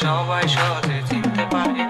সবাই সহজে চিনতে পারে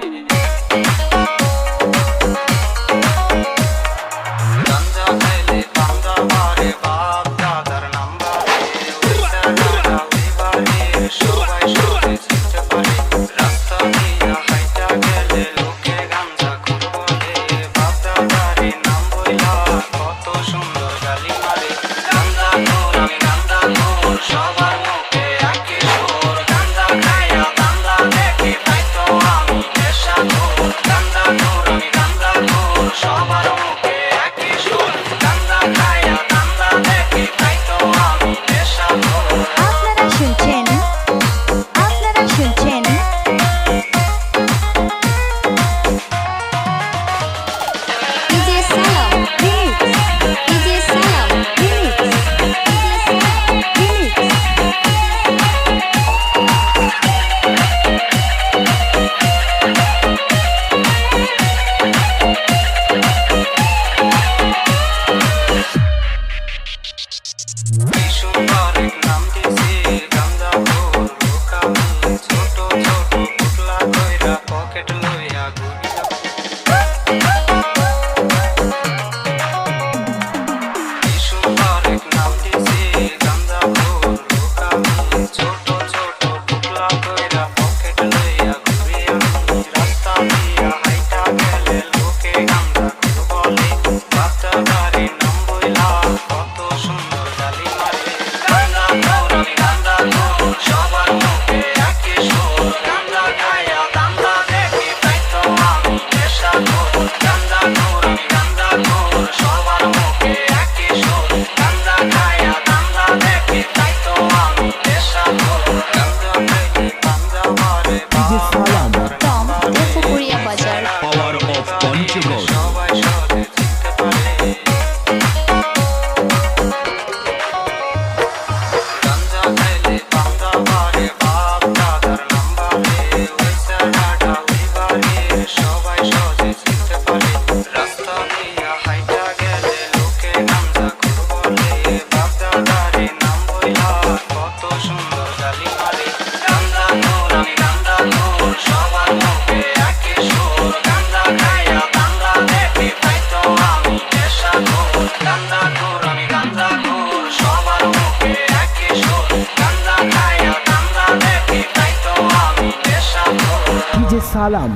গাঞ্জা খাইলে পাঙ্গা মারে বাপ দাদার নাম্বারে ওই সারাটা ওই বাড়ি সবাই সহজে চিনতে পারে রাস্তা দিয়া হাইটা গেলে লোকে গাঞ্জা খুর বলে বাপ দাদারে নাম বইলা কত সুন্দর গালি মারে গাঞ্জা খোর আমি গাঞ্জা খোর সবার মুখে একই সুর গাঞ্জা খাইয়া গাঞ্জা দেখি তাই তো আমি নেশা খোর গাঞ্জা খোর আমি গাঞ্জা খোর সবার মুখে একই সুর গাঞ্জা খাইয়া গাঞ্জা দেখি তাই তো আমি নেশা খোর আপনারা শুনছেন DJ Salam Remix DJ Salam Remix DJ কি সুন্দর এক নাম দিছি গাঞ্জা খোর লোকামি ছোট ছোট পুটলা কইরা পকেট লইয়া ঘুরিয়া কি সুন্দর এক নাম দিছি গাঞ্জা খোর লোকামি ছোট ছোট পুটলা কইরা পকেট লইয়া ঘুরিয়া রাস্তা দিয়া হাইটা গেলে লোকে গাঞ্জা খোর বলে বাচ্চা গাড়ি নাম বইলা কত সুন্দর গালি মারে গাঞ্জা খোর আমি গাঞ্জা খোর সবার মুখে একই সুর গাঞ্জা খাইয়া গাঞ্জা দেখি তাই তো আমি নেশা খোর গাঞ্জা খোর আমি গাঞ্জা খোর সবার মুখে একই সুর গাঞ্জা খাইয়া গাঞ্জা দেখি তাই তো আমি নেশা খোর গাঞ্জা খাইলে গাঞ্জা মারে DJ Salam Tom Puria Bazar Power of Panchagod সবাই সহজে চিনতে পারে গাঞ্জা খাইলে পাঙ্গা মারে বাপ দাদার নাম্বারে ওই সারাটা ওই বাড়ি সবাই সহজে চিনতে পারে রাস্তা দিয়া হাইটা গেলে লোকে গাঞ্জা খুর বলে বাপ দাদারে নাম বইলা কত সুন্দর গালি মারে গাঞ্জা খোর আমি গাঞ্জা খোর সবার মুখে একই সুর গাঞ্জা খাইয়া গাঞ্জা দেখি তাই তো আমি নেশা খোর গাঞ্জা খোর আমি গাঞ্জা খোর সবার মুখে একই সুর গাঞ্জা খাইয়া গাঞ্জা দেখি তাই তো আমি নেশা খোর DJ Salam